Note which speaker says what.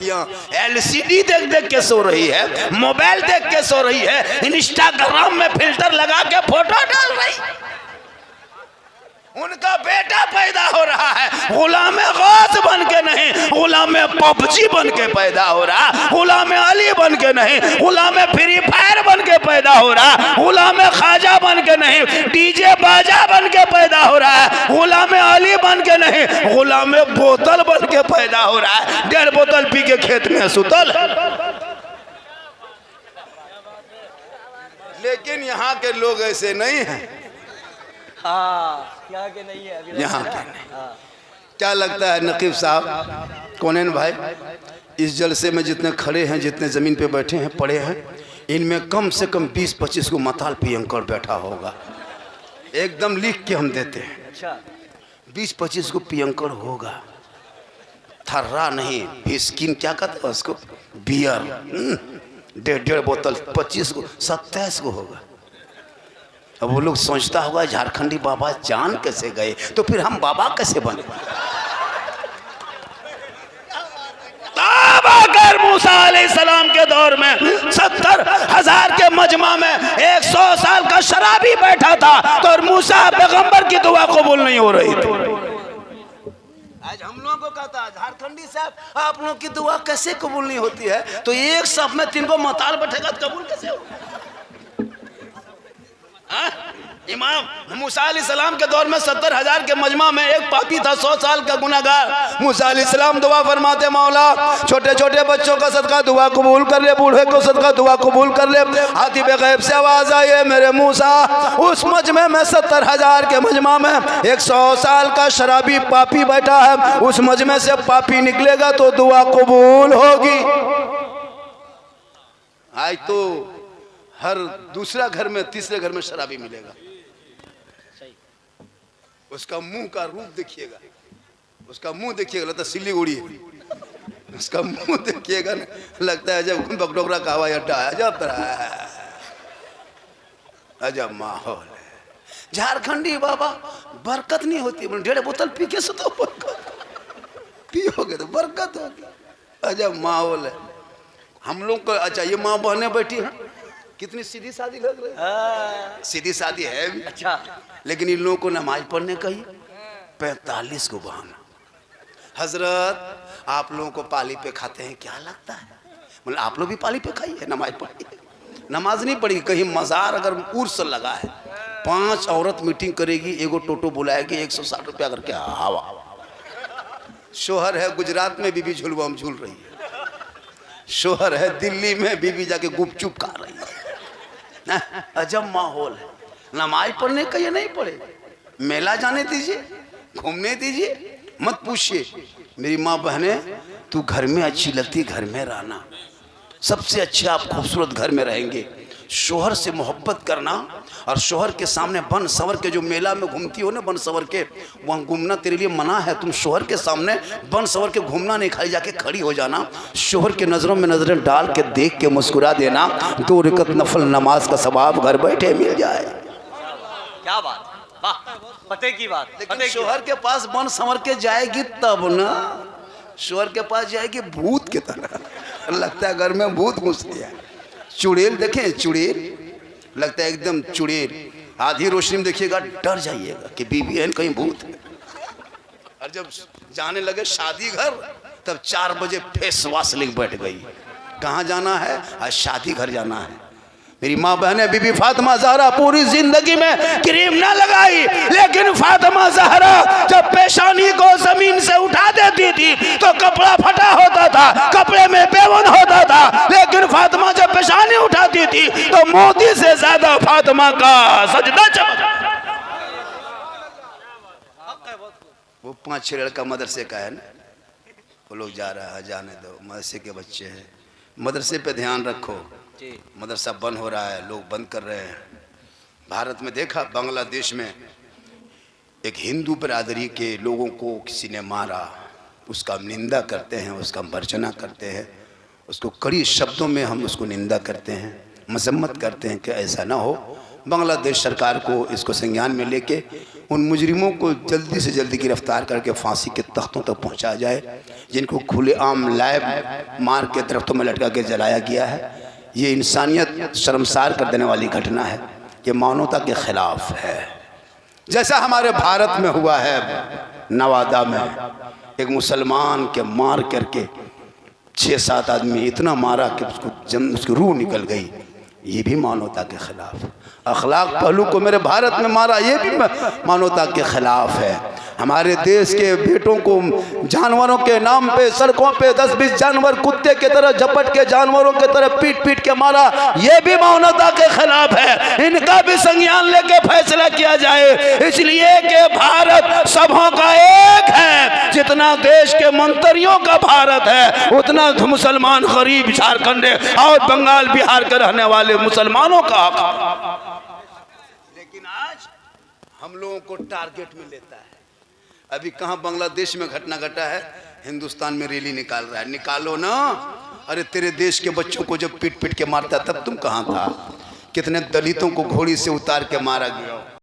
Speaker 1: LCD देख देख के सो रही है, मोबाइल देख के सो रही है, इंस्टाग्राम में फिल्टर लगा के फोटो डाल रही। उनका बेटा पैदा हो रहा है गुलाम गौस बन के नहीं, गुलाम पबजी बन के पैदा हो रहा, गुलाम अली बन के नहीं, गुलाम फ्री फायर बन के पैदा हो रहा, गुलाम ख्वाजा बन के नहीं, डीजे बाजा बन के पैदा हो रहा है, गुलाम अली बन के नहीं, गुलाम बोतल बन के पैदा हो रहा है। 1.5 बोतल पी के खेत में सुतल। लेकिन यहाँ के लोग ऐसे नहीं हैं।
Speaker 2: यहाँ के नहीं है अभी,
Speaker 1: यहाँ के नहीं। क्या लगता है नकीब साहब, कौनैन भाई, इस जलसे में जितने खड़े हैं, जितने ज़मीन पे बैठे हैं, पड़े हैं, इनमें कम से कम 20-25 को मताल पियंकर बैठा होगा। एकदम लिख के हम देते हैं।
Speaker 2: अच्छा,
Speaker 1: 20-25 को पियंकर होगा। थर्रा नहीं, बिस्किन क्या कहते हैं उसको, बियर। 1.5 बोतल 25 को, 27 को होगा। अब वो लोग सोचता होगा झारखंडी बाबा जान कैसे गए, तो फिर हम बाबा कैसे बने। अगर मूसा अलैहिस्सलाम के दौर में 70,000 के मजमा में 100 साल का शराबी बैठा था, तो मूसा पैगंबर की दुआ कबूल नहीं हो रही थी। आज हम लोगों को कहता है झारखंडी साहब आप लोगों की दुआ कैसे कबूल नहीं होती है, तो एक सब में 3 को मताल बैठेगा तो कबूल कैसे होगा। इमाम मूसा अलैहिस्सलाम के दौर में 70,000 के मजमा में एक पापी था, 100 साल का गुनाहगार। मूसा अलैहिस्सलाम दुआ फरमाते, मौला छोटे छोटे बच्चों का सदका दुआ कबूल कर ले, बूढ़े को सदका दुआ कबूल कर ले। हाथी पे गैब से आवाज आई है, मेरे मूसा उस मजमे में 70,000 के मजमा में 100 साल का शराबी पापी बैठा है, उस मजमे से पापी निकलेगा तो दुआ कबूल होगी। आज तो हर दूसरा घर में, तीसरे घर में शराबी मिलेगा। उसका मुंह का रूप देखिएगा, उसका मुंह देखिएगा लगता है सिलीगुड़ी है। उसका मुंह देखिएगा ना, लगता है जब बगडोगरा का हवाई अड्डा है। अजब तरह है, अजब माहौल है। झारखंडी बाबा बरकत नहीं होती, 1.5 बोतल पी के सो तो पियोगे तो बरकत होगी। अजब माहौल है हम लोग को। अच्छा, ये माँ बहनें बैठी हैं, कितनी सीधी सादी लग रही है। सीधी सादी है भी।
Speaker 2: अच्छा,
Speaker 1: लेकिन इन लोगों को नमाज पढ़ने का ही 45 को बहाना। हजरत आप लोगों को पाली पे खाते हैं, क्या लगता है, मतलब आप लोग भी पाली पे खाइए, नमाज पढ़िए। नमाज नहीं पढ़ी, कहीं मजार अगर उर्स लगा है, 5 औरत मीटिंग करेगी, एगो टोटो बुलाएगी, 160 रुपया करके हवा। शोहर है गुजरात में, बीबी झुलवा में झूल रही है। शोहर है दिल्ली में, बीबी जाके गुपचुप खा रही है। अजब माहौल है। नमाज पढ़ने का ये नहीं पढ़े, मेला जाने दीजिए, घूमने दीजिए, मत पूछिए। मेरी माँ बहने, तू घर में अच्छी लगती, घर में रहना, सबसे अच्छे आप खूबसूरत घर में रहेंगे। शोहर से मोहब्बत करना, और शोहर के सामने बन सवर के, जो मेला में घूमती हो ना बन सवर के, वहाँ घूमना तेरे लिए मना है। तुम शोहर के सामने बन सवर के घूमना नहीं, खाली जाके खड़ी हो जाना, शोहर के नज़रों में नज़रें डाल के देख के मुस्कुरा देना, 2 रकअत नफल नमाज का सवाब घर बैठे मिल जाए।
Speaker 2: क्या बात, वाह, पते की बात।
Speaker 1: लेकिन शोहर के पास बन संवर के जाएगी तब ना, शोहर के पास जाएगी भूत की तरह, लगता है घर में भूत घुस गया। चुड़ैल देखें, चुड़ैल लगता है एकदम चुड़ैल, आधी रोशनी में देखिएगा डर जाइएगा कि बीबी है कहीं भूत है। और जब जाने लगे शादी घर, तब 4 बजे फेस वॉश लेके बैठ गई। कहाँ जाना है, आज शादी घर जाना है। मेरी माँ बहने, बीबी फातिमा ज़हरा पूरी जिंदगी में क्रीम ना लगाई, लेकिन फातिमा ज़हरा जब पेशानी को जमीन से उठा देती थी तो कपड़ा फटा होता था, कपड़े में बेवन होता था। लेकिन फातिमा जब पेशानी उठाती थी तो मोती से ज्यादा फातिमा का सजदा चमकता। वो 5-6 लड़का मदरसे का है ना, वो लोग जा रहा है, जाने दो, मदरसे के बच्चे हैं, मदरसे पे ध्यान रखो। मदरसा बंद हो रहा है, लोग बंद कर रहे हैं। भारत में देखा, बांग्लादेश में एक हिंदू बिरादरी के लोगों को किसी ने मारा, उसका निंदा करते हैं, उसका भर्त्सना करते हैं, उसको कड़ी शब्दों में हम उसको निंदा करते हैं, मजम्मत करते हैं कि ऐसा ना हो। बांग्लादेश सरकार को इसको संज्ञान में लेके उन मुजरिमों को जल्दी से जल्दी गिरफ्तार करके फांसी के तख्तों तक पहुंचाया जाए, जिनको खुलेआम लाइव मार के दरख्तों में लटका के जलाया गया है। ये इंसानियत शर्मसार कर देने वाली घटना है, ये मानवता के खिलाफ है। जैसा हमारे भारत में हुआ है, नवादा में एक मुसलमान के मार करके 6-7 आदमी इतना मारा कि उसकी रूह निकल गई, ये भी मानवता के खिलाफ। अखलाक पहलू को मेरे भारत में मारा, ये भी मानवता के खिलाफ है। हमारे देश के बेटों को जानवरों के नाम पे सड़कों पे 10-20 जानवर कुत्ते की तरह झपट के जानवरों की तरह पीट पीट के मारा, ये भी मानवता के खिलाफ है। इनका भी संज्ञान लेके फैसला किया जाए, इसलिए कि भारत सबों का एक है। जितना देश के मंत्रियों का भारत है, उतना मुसलमान गरीब झारखंड और बंगाल बिहार के रहने वाले मुसलमानों का हक। लेकिन आज हम लोगों को टारगेट में लेता है। अभी कहाँ बांग्लादेश में घटना घटा है, हिंदुस्तान में रैली निकाल रहा है। निकालो ना, अरे तेरे देश के बच्चों को जब पीट पीट के मारता तब तुम कहाँ था? कितने दलितों को घोड़ी से उतार के मारा गया।